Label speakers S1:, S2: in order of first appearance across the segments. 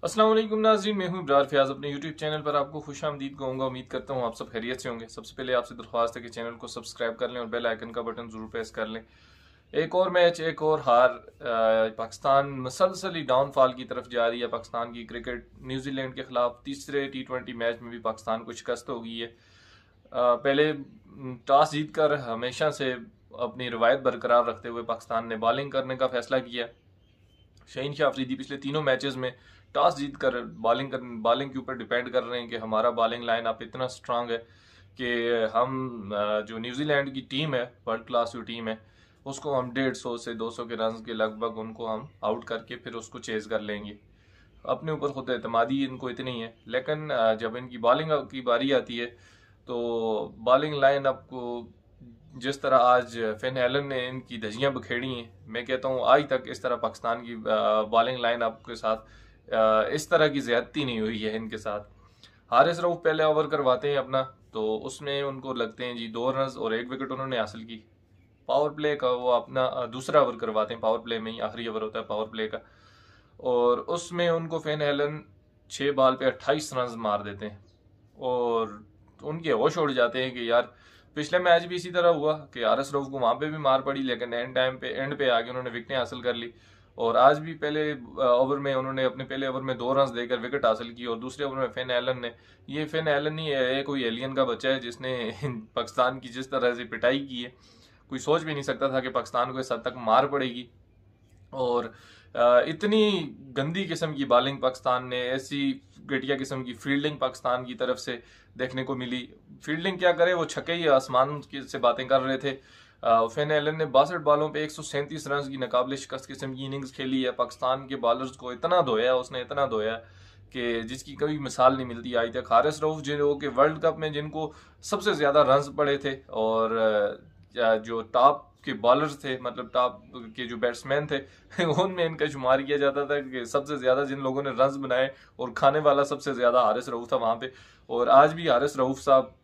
S1: अस्सलाम वालेकुम नाज़रीन, मैं हूं इब्रार फयाज। अपने यूट्यूब चैनल पर आपको खुश आमदीद कहूँगा। उम्मीद करता हूं आप सब खैरियत से होंगे। सबसे पहले आपसे दरख्वास्त है कि चैनल को सब्सक्राइब कर लें और बेल आइकन का बटन ज़रूर प्रेस कर लें। एक और मैच, एक और हार। पाकिस्तान मसलसल ही डाउनफॉल की तरफ जा रही है। पाकिस्तान की क्रिकेट न्यूजीलैंड के खिलाफ तीसरे T20 मैच में भी पाकिस्तान को शिकस्त हो गई है। पहले टॉस जीत कर हमेशा से अपनी रवायत बरकरार रखते हुए पाकिस्तान ने बॉलिंग करने का फैसला किया। शहीन शाह अफरीदी पिछले तीनों मैचेस में टॉस जीत कर बॉलिंग के ऊपर डिपेंड कर रहे हैं कि हमारा बॉलिंग लाइन अप इतना स्ट्रांग है कि हम जो न्यूजीलैंड की टीम है, वर्ल्ड क्लास जो टीम है, उसको हम 150 से 200 के रन के लगभग उनको हम आउट करके फिर उसको चेज कर लेंगे। अपने ऊपर खुद एतमादी इनको इतनी है। लेकिन जब इनकी बॉलिंग की बारी आती है तो बॉलिंग लाइन आपको जिस तरह आज फिन एलन ने इनकी धज्जियां बखेड़ी हैं, मैं कहता हूँ आज तक इस तरह पाकिस्तान की बॉलिंग लाइन अप के साथ इस तरह की ज्यादती नहीं हुई है इनके साथ। हारिस रऊफ पहले ओवर करवाते हैं अपना, तो उसमें उनको लगते हैं जी 2 रन और 1 विकेट उन्होंने हासिल की। पावर प्ले का वो अपना दूसरा ओवर करवाते हैं, पावर प्ले में ही आखिरी ओवर होता है पावर प्ले का, और उसमें उनको फिन एलन 6 बॉल पे 28 रन मार देते हैं और उनके होश उड़ जाते हैं कि यार पिछले मैच भी इसी तरह हुआ कि हारिस रऊफ को वहां पे भी मार पड़ी, लेकिन एंड पे आके उन्होंने विकेटें हासिल कर ली। और आज भी पहले ओवर में उन्होंने अपने पहले ओवर में 2 रन देकर विकेट हासिल की और दूसरे ओवर में फिन एलन ने, ये फिन एलन ही है, कोई एलियन का बच्चा है जिसने पाकिस्तान की जिस तरह से पिटाई की है, कोई सोच भी नहीं सकता था कि पाकिस्तान को इस हद तक मार पड़ेगी। और इतनी गंदी किस्म की बॉलिंग पाकिस्तान ने, ऐसी घटिया किस्म की फील्डिंग पाकिस्तान की तरफ से देखने को मिली। फील्डिंग क्या करे, वो छक्के ही आसमान से बातें कर रहे थे। फिन एलन ने 62 बॉलों पे 137 रन की नाकाबिले शिकस्त किस्म की इनिंग्स खेली है। पाकिस्तान के बॉलर्स को इतना धोया, उसने इतना धोया कि जिसकी कोई मिसाल नहीं मिलती आज तक। हारिस रऊफ जो कि वर्ल्ड कप में जिनको सबसे ज्यादा रन पड़े थे और जो टॉप के बॉलर्स थे, मतलब टॉप के जो बैट्समैन थे उनमें इनका शुमार किया जाता था कि सबसे ज्यादा जिन लोगों ने रन बनाए और खाने वाला सबसे ज्यादा हारिस रऊफ था वहां पे। और आज भी हारिस रऊफ साहब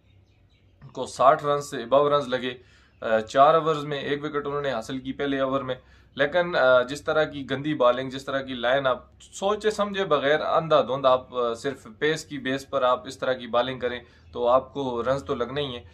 S1: को 60 रन से अबव रन लगे। 4 ओवर्स में 1 विकेट उन्होंने हासिल की पहले ओवर में। लेकिन जिस तरह की गंदी बॉलिंग, जिस तरह की लाइन, आप सोचे समझे बगैर अंधाधुंध आप सिर्फ पेस की बेस पर आप इस तरह की बॉलिंग करें तो आपको रन तो लगना ही है।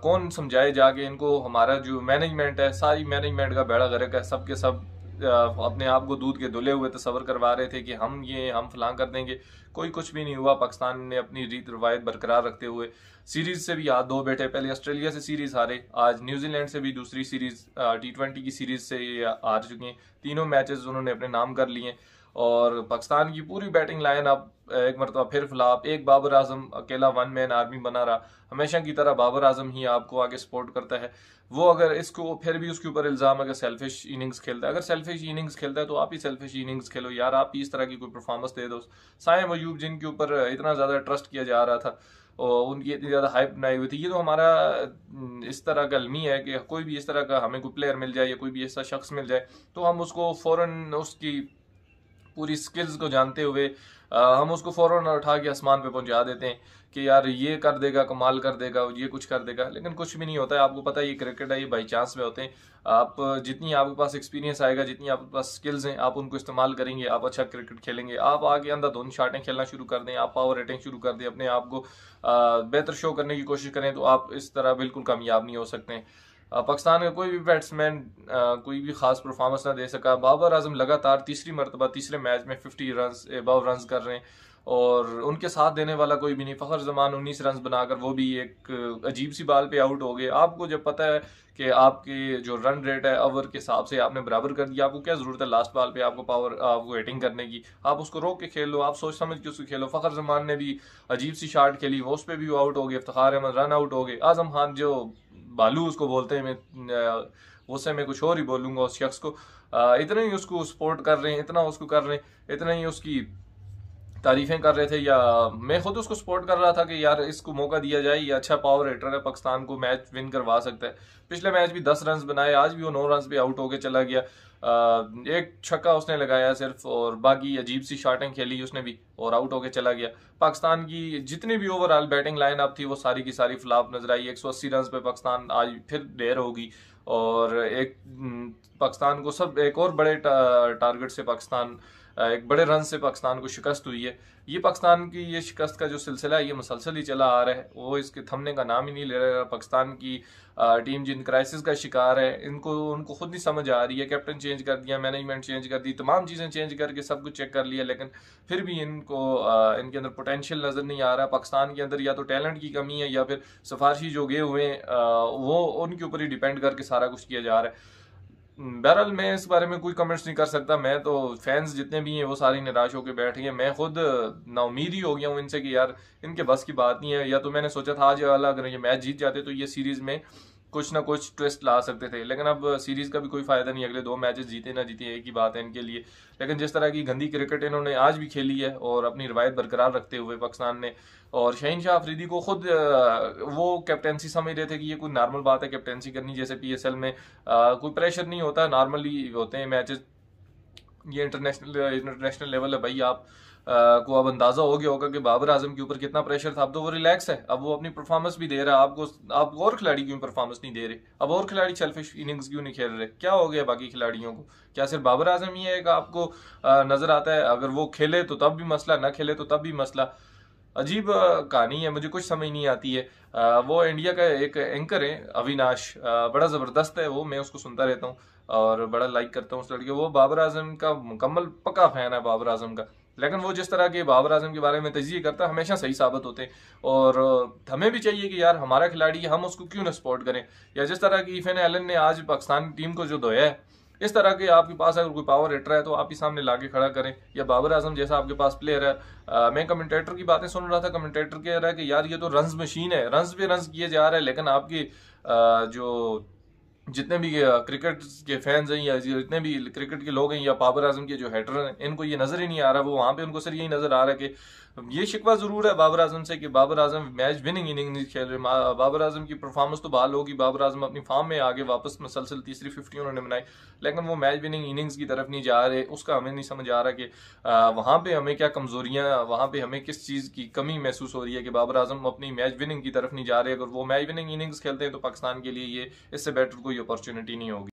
S1: कौन समझाए जाके इनको। हमारा जो मैनेजमेंट है, सारी मैनेजमेंट का बेड़ा गर्क है। सबके सब अपने आप को दूध के धुले हुए तस्वर करवा रहे थे कि हम फलां कर देंगे। कोई कुछ भी नहीं हुआ। पाकिस्तान ने अपनी रीत रवायत बरकरार रखते हुए सीरीज से भी हाथ धो बैठे। पहले ऑस्ट्रेलिया से सीरीज हारे, आज न्यूजीलैंड से भी दूसरी सीरीज T20 की सीरीज से हार चुके हैं। तीनों मैचेस उन्होंने अपने नाम कर लिए और पाकिस्तान की पूरी बैटिंग लाइन अब एक मरतबा फिर फ्लॉप। एक बाबर आजम अकेला 1 मैन आर्मी बना रहा। हमेशा की तरह बाबर आजम ही आपको आगे सपोर्ट करता है। वो अगर इसको फिर भी उसके ऊपर इल्जाम अगर सेल्फिश इनिंग्स खेलता है, अगर सेल्फिश इनिंग्स खेलता है तो आप ही सेल्फिश इनिंग्स खेलो यार, आप ही इस तरह की कोई परफॉर्मेंस दे दो। साइम अयूब जिनके ऊपर इतना ज्यादा ट्रस्ट किया जा रहा था और उनकी इतनी ज्यादा हाइप बनाई हुई थी, ये तो हमारा इस तरह का अलमी है कि कोई भी इस तरह का हमें कोई प्लेयर मिल जाए या कोई भी ऐसा शख्स मिल जाए तो हम उसको फौरन उसकी पूरी स्किल्स को जानते हुए हम उसको फौरन उठा के आसमान पे पहुंचा देते हैं कि यार ये कर देगा, कमाल कर देगा, ये कुछ कर देगा। लेकिन कुछ भी नहीं होता है। आपको पता है ये क्रिकेट है, ये बाई चांस में होते हैं। आप जितनी आपके पास एक्सपीरियंस आएगा, जितनी आपके पास स्किल्स हैं, आप उनको इस्तेमाल करेंगे, आप अच्छा क्रिकेट खेलेंगे। आप आगे अंधाधुंध शॉटें खेलना शुरू कर दें, आप पावर रेटिंग शुरू कर दें, अपने आप को बेहतर शो करने की कोशिश करें तो आप इस तरह बिल्कुल कामयाब नहीं हो सकते हैं। पाकिस्तान का कोई भी बैट्समैन कोई भी खास परफॉर्मेंस ना दे सका। बाबर आजम लगातार तीसरी मरतबा तीसरे मैच में 50 रन अबव रन कर रहे हैं और उनके साथ देने वाला कोई भी नहीं। फखर जमान 19 रन बनाकर वो भी एक अजीब सी बॉल पे आउट हो गए। आपको जब पता है कि आपके जो रन रेट है ओवर के हिसाब से आपने बराबर कर दिया, आपको क्या जरूरत है लास्ट बॉल पे आपको हिटिंग करने की। आप उसको रोक के खेल लो, आप सोच समझ के उसको खेलो। फखर जमान ने भी अजीब सी शॉट खेली, वो उस पर भी आउट हो गए। इफ्तिखार अहमद रन आउट हो गए। आजम खान जो बालू उसको बोलते हैं, मैं उससे मैं कुछ और ही बोलूंगा उस शख्स को। इतना ही उसको सपोर्ट कर रहे हैं, इतना उसको कर रहे हैं, इतना ही उसकी तारीफें कर रहे थे, या मैं खुद उसको सपोर्ट कर रहा था कि यार इसको मौका दिया जाए, ये अच्छा पावर हिटर है, पाकिस्तान को मैच विन करवा सकता है। पिछले मैच भी 10 रन बनाए, आज भी वो 9 रन पे आउट होके चला गया। एक छक्का उसने लगाया सिर्फ और बाकी अजीब सी शॉटें खेली उसने भी और आउट होके चला गया। पाकिस्तान की जितनी भी ओवरऑल बैटिंग लाइन अप थी वो सारी की सारी फ्लॉप नजर आई। 180 रन पे पाकिस्तान आज फिर ढेर होगी और एक पाकिस्तान को सब एक और बड़े टारगेट से पाकिस्तान एक बड़े रन से पाकिस्तान को शिकस्त हुई है। ये पाकिस्तान की ये शिकस्त का जो सिलसिला है ये मुसलसल ही चला आ रहा है, वो इसके थमने का नाम ही नहीं ले रहा। पाकिस्तान की टीम जिन क्राइसिस का शिकार है, उनको खुद नहीं समझ आ रही है। कैप्टन चेंज कर दिया, मैनेजमेंट चेंज कर दी, तमाम चीज़ें चेंज करके सब कुछ चेक कर लिया, लेकिन फिर भी इनके अंदर पोटेंशियल नज़र नहीं आ रहा। पाकिस्तान के अंदर या तो टैलेंट की कमी है या फिर सिफारशी जो गए हुए हैं वो उनके ऊपर ही डिपेंड करके सारा कुछ किया जा रहा है। बहरहाल मैं इस बारे में कोई कमेंट्स नहीं कर सकता। मैं तो फैंस जितने भी हैं वो सारे निराश होकर बैठ गए। मैं खुद नाउमीद ही हो गया हूँ इनसे कि यार इनके बस की बात नहीं है। या तो मैंने सोचा था आज वाला अगर ये मैच जीत जाते तो ये सीरीज में कुछ ना कुछ ट्विस्ट ला सकते थे, लेकिन अब सीरीज का भी कोई फायदा नहीं। अगले 2 मैचेस जीते ना जीते एक ही बात है इनके लिए। लेकिन जिस तरह की गंदी क्रिकेट इन्होंने आज भी खेली है और अपनी रवायत बरकरार रखते हुए पाकिस्तान ने, और शहीन शाह अफरीदी को खुद वो कैप्टेंसी समझ रहे थे कि ये कोई नॉर्मल बात है कैप्टेंसी करनी, जैसे PSL में कोई प्रेशर नहीं होता, नॉर्मली होते हैं मैचेस। ये इंटरनेशनल लेवल है भाई। आप को अब अंदाजा हो गया होगा कि बाबर आजम के ऊपर कितना प्रेशर था। अब तो वो रिलैक्स है, अब वो अपनी परफॉर्मेंस भी दे रहा है। आप और खिलाड़ी क्यों परफॉर्मेंस नहीं दे रहे? अब और खिलाड़ी सेल्फिश इनिंग्स क्यों नहीं खेल रहे? क्या हो गया बाकी खिलाड़ियों को? क्या सिर्फ बाबर आजम ही है कि आपको नजर आता है? अगर वो खेले तो तब भी मसला, ना खेले तो तब भी मसला। अजीब कहानी है, मुझे कुछ समझ नहीं आती है। वो इंडिया का एक एंकर है अविनाश, बड़ा ज़बरदस्त है वो, मैं उसको सुनता रहता हूँ और बड़ा लाइक करता हूँ उस लड़के। वो बाबर आजम का मुकम्मल पक्का फैन है बाबर आजम का, लेकिन वो जिस तरह के बाबर आजम के बारे में तजज़िये करता है हमेशा सही साबित होते हैं। और हमें भी चाहिए कि यार हमारा खिलाड़ी, हम उसको क्यों ना सपोर्ट करें। या जिस तरह की इफेन एलन ने आज पाकिस्तान की टीम को जो धोया है, इस तरह के आपके पास अगर कोई पावर हिटर है तो आप ही सामने लाके खड़ा करें। या बाबर आजम जैसा आपके पास प्लेयर है। मैं कमेंटेटर की बातें सुन रहा था, कमेंटेटर कह रहा है कि यार ये तो रन्स मशीन है, रन्स पे रन्स किए जा रहे हैं, लेकिन आपकी जो जितने भी क्रिकेट के फैंस हैं या जितने भी क्रिकेट के लोग हैं या बाबर आजम के जो हेटर हैं, इनको ये नजर ही नहीं आ रहा। वो वहां पे उनको सिर्फ यही नजर आ रहा है कि ये शिकवा जरूर है बाबर आजम से कि Babar Azam match winning inning नहीं खेल रहे। बाबर आजम की परफॉर्मेंस तो बहाल होगी, बाबर आजम अपनी फॉर्म में आगे वापस मुसलसल तीसरी 50 उन्होंने बनाई, लेकिन वो मैच विनिंग इनिंग्स की तरफ नहीं जा रहे। उसका हमें नहीं समझ आ रहा कि वहां पे हमें क्या कमजोरियां, वहां पे हमें किस चीज की कमी महसूस हो रही है कि बाबर आजम अपनी मैच विनिंग की तरफ नहीं जा रहे। अगर वो मैच विनिंग इनिंग्स खेलते हैं तो पाकिस्तान के लिए ये इससे बेटर कोई अपॉर्चुनिटी नहीं होगी।